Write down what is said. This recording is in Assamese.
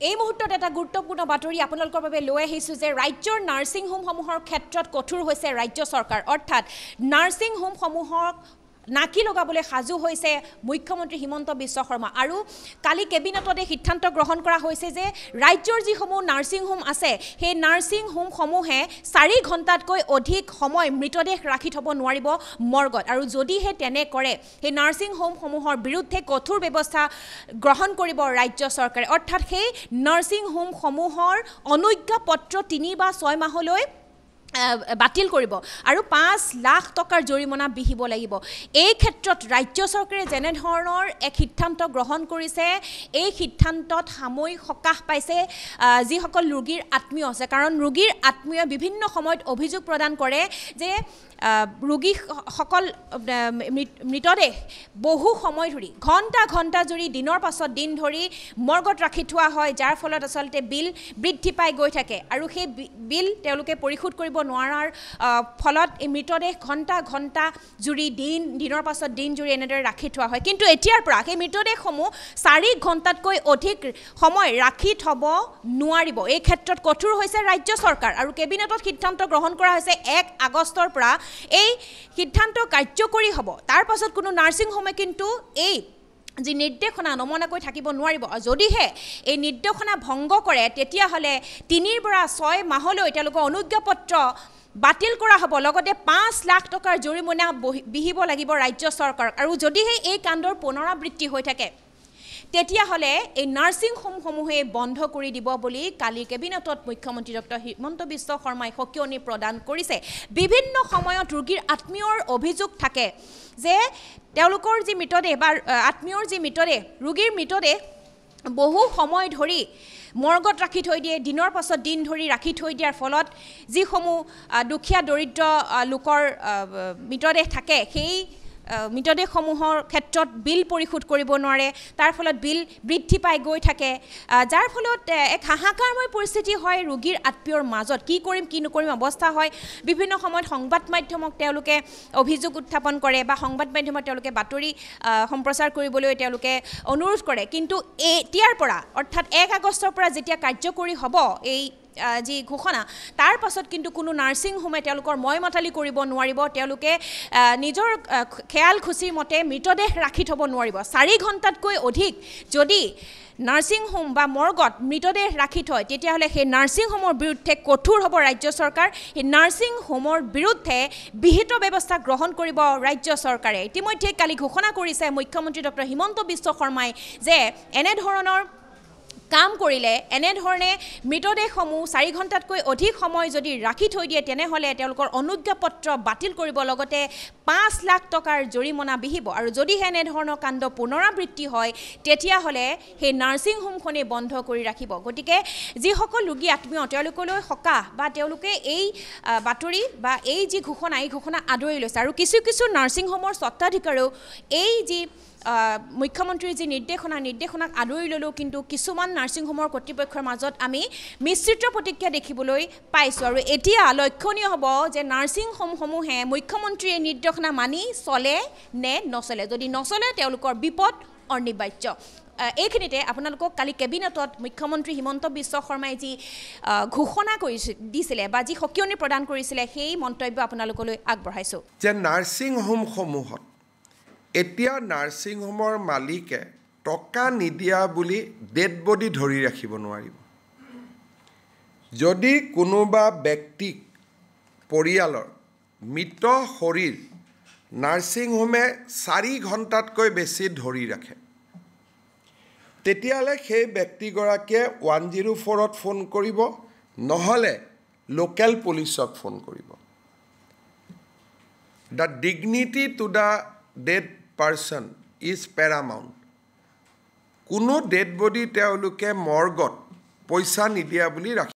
এই মুহূৰ্তত এটা গুৰুত্বপূৰ্ণ বাতৰি আপোনালোকৰ বাবে লৈ আহিছোঁ যে ৰাজ্যৰ নাৰ্ছিং হোমসমূহৰ ক্ষেত্ৰত কঠোৰ হৈছে ৰাজ্য চৰকাৰ অৰ্থাৎ নাৰ্ছিং হোমসমূহক নাকি লগাবলৈ সাজু হৈছে মুখ্যমন্ত্ৰী হিমন্ত বিশ্ব শৰ্মা আৰু কালি কেবিনেটত এই সিদ্ধান্ত গ্ৰহণ কৰা হৈছে যে ৰাজ্যৰ যিসমূহ নাৰ্ছিং হোম আছে সেই নাৰ্ছিং হোমসমূহে 4 ঘণ্টাতকৈ অধিক সময় মৃতদেহ ৰাখি থ'ব নোৱাৰিব মৰ্গত আৰু যদিহে তেনে কৰে সেই নাৰ্ছিং হোমসমূহৰ বিৰুদ্ধে কঠোৰ ব্যৱস্থা গ্ৰহণ কৰিব ৰাজ্য চৰকাৰে অৰ্থাৎ সেই নাৰ্ছিং হোমসমূহৰ অনুজ্ঞাপত্ৰ 3 বা 6 মাহলৈ বাতিল কৰিব আৰু 5 লাখ টকাৰ জৰিমনা বিহিব লাগিব এই ক্ষেত্ৰত ৰাজ্য চৰকাৰে যেনে ধৰণৰ এক সিদ্ধান্ত গ্ৰহণ কৰিছে এই সিদ্ধান্তত সাময়িক সকাহ পাইছে যিসকল ৰোগীৰ আত্মীয় আছে কাৰণ ৰোগীৰ আত্মীয় বিভিন্ন সময়ত অভিযোগ প্ৰদান কৰে যে ৰোগীসকল মৃতদেহ বহু সময় ধৰি ঘণ্টা জুৰি দিনৰ পাছত দিন ধৰি মৰ্গত ৰাখি থোৱা হয় যাৰ ফলত আচলতে বিল বৃদ্ধি পাই গৈ থাকে আৰু সেই বিল তেওঁলোকে পৰিশোধ কৰিব নোৱাৰাৰ ফলত এই মৃতদেহ ঘণ্টা জুৰি দিনৰ পাছত দিন জুৰি এনেদৰে ৰাখি থোৱা হয় কিন্তু এতিয়াৰ পৰা সেই মৃতদেহসমূহ 4 ঘণ্টাতকৈ অধিক সময় ৰাখি থ'ব নোৱাৰিব এই ক্ষেত্ৰত কঠোৰ হৈছে ৰাজ্য চৰকাৰ আৰু কেবিনেটত সিদ্ধান্ত গ্ৰহণ কৰা হৈছে 1 আগষ্টৰ পৰা এই সিদ্ধান্ত কাৰ্যকৰী হ'ব তাৰ পাছত কোনো নাৰ্ছিং হোমে কিন্তু এই যি নিৰ্দেশনা নমনাকৈ থাকিব নোৱাৰিব যদিহে এই নিৰ্দেশনা ভংগ কৰে তেতিয়াহ'লে 3 পৰা 6 মাহলৈ তেওঁলোকৰ অনুজ্ঞাপত্ৰ বাতিল কৰা হ'ব লগতে 5 লাখ টকাৰ জৰিমনা বিহিব লাগিব ৰাজ্য চৰকাৰক আৰু যদিহে এই কাণ্ডৰ পুনৰাবৃত্তি হৈ থাকে তেতিয়াহ'লে এই নাৰ্ছিং হোমসমূহে বন্ধ কৰি দিব বুলি কালি কেবিনেটত মুখ্যমন্ত্ৰী ডক্টৰ হিমন্ত বিশ্ব শৰ্মাই সকিয়নি প্ৰদান কৰিছে বিভিন্ন সময়ত ৰোগীৰ আত্মীয়ৰ অভিযোগ থাকে যে তেওঁলোকৰ যি মৃতদেহ বা আত্মীয়ৰ যি মৃতদেহ ৰোগীৰ মৃতদেহ বহু সময় ধৰি মৰ্গত ৰাখি থৈ দিয়ে দিনৰ পাছত দিন ধৰি ৰাখি থৈ দিয়াৰ ফলত যিসমূহ দুখীয়া দৰিদ্ৰ লোকৰ মৃতদেহ থাকে সেই মৃতদেহসমূহৰ ক্ষেত্ৰত বিল পৰিশোধ কৰিব নোৱাৰে তাৰ ফলত বিল বৃদ্ধি পাই গৈ থাকে যাৰ ফলত এক হাহাকাৰময় পৰিস্থিতি হয় ৰোগীৰ আত্মীয়ৰ মাজত কি কৰিম কি নকৰিম অৱস্থা হয় বিভিন্ন সময়ত সংবাদ মাধ্যমক তেওঁলোকে অভিযোগ উত্থাপন কৰে বা সংবাদ মাধ্যমত তেওঁলোকে বাতৰি সম্প্ৰচাৰ কৰিবলৈ তেওঁলোকে অনুৰোধ কৰে কিন্তু এতিয়াৰ পৰা অৰ্থাৎ 1 আগষ্টৰ পৰা যেতিয়া কাৰ্যকৰী হ'ব এই যি ঘোষণা তাৰ পাছত কিন্তু কোনো নাৰ্ছিং হোমে তেওঁলোকৰ ময়মতালি কৰিব নোৱাৰিব তেওঁলোকে নিজৰ খেয়াল খুচিৰ মতে মৃতদেহ ৰাখি থ'ব নোৱাৰিব 4 ঘণ্টাতকৈ অধিক যদি নাৰ্ছিং হোম বা মৰ্গত মৃতদেহ ৰাখি থয় তেতিয়াহ'লে সেই নাৰ্ছিং হোমৰ বিৰুদ্ধে কঠোৰ হ'ব ৰাজ্য চৰকাৰ সেই নাৰ্ছিং হোমৰ বিৰুদ্ধে বিহিত ব্যৱস্থা গ্ৰহণ কৰিব ৰাজ্য চৰকাৰে ইতিমধ্যে কালি ঘোষণা কৰিছে মুখ্যমন্ত্ৰী ডক্টৰ হিমন্ত বিশ্ব শৰ্মাই যে এনেধৰণৰ কাম কৰিলে এনেধৰণে মৃতদেহসমূহ 4 ঘণ্টাতকৈ অধিক সময় যদি ৰাখি থৈ দিয়ে তেনেহ'লে তেওঁলোকৰ অনুজ্ঞাপত্ৰ বাতিল কৰিব লগতে 5 লাখ টকাৰ জৰিমনা বিহিব আৰু যদিহে এনেধৰণৰ কাণ্ড পুনৰাবৃত্তি হয় তেতিয়াহ'লে সেই নাৰ্ছিং হোমখনেই বন্ধ কৰি ৰাখিব গতিকে যিসকল ৰোগী আত্মীয় তেওঁলোকলৈ সকাহ বা তেওঁলোকে এই বাতৰি বা এই যি ঘোষণা এই ঘোষণা আদৰি লৈছে আৰু কিছু নাৰ্ছিং হোমৰ স্বত্বাধিকাৰেও এই যি মুখ্যমন্ত্ৰীৰ যি নিৰ্দেশনাক আদৰি ল'লেও কিন্তু কিছুমান নাৰ্ছিং হোমৰ কৰ্তৃপক্ষৰ মাজত আমি মিশ্ৰিত প্ৰতিক্ৰিয়া দেখিবলৈ পাইছোঁ আৰু এতিয়া লক্ষণীয় হ'ব যে নাৰ্ছিং হোমসমূহে মুখ্যমন্ত্ৰীৰ এই নিৰ্দেশনা মানি চলে নে নচলে যদি নচলে তেওঁলোকৰ বিপদ অনিবাৰ্য এইখিনিতে আপোনালোকক কালি কেবিনেটত মুখ্যমন্ত্ৰী হিমন্ত বিশ্ব শৰ্মাই যি ঘোষণা দিছিলে বা যি সকিয়নি প্ৰদান কৰিছিলে সেই মন্তব্য আপোনালোকলৈ আগবঢ়াইছোঁ যে নাৰ্ছিং হোমসমূহত এতিয়া নাৰ্ছিং হোমৰ মালিকে টকা নিদিয়া বুলি ডেড বডি ধৰি ৰাখিব নোৱাৰিব যদি কোনোবা ব্যক্তিক পৰিয়ালৰ মৃত শৰীৰ নাৰ্ছিং হোমে 4 ঘণ্টাতকৈ বেছি ধৰি ৰাখে তেতিয়াহ'লে সেই ব্যক্তিগৰাকীয়ে 104ত ফোন কৰিব নহ'লে লোকেল পুলিচক ফোন কৰিব the dignity to the dead person is paramount কোনো ডেড বডি তেওঁলোকে মৰ্গত পইচা নিদিয়া বুলি ৰাখি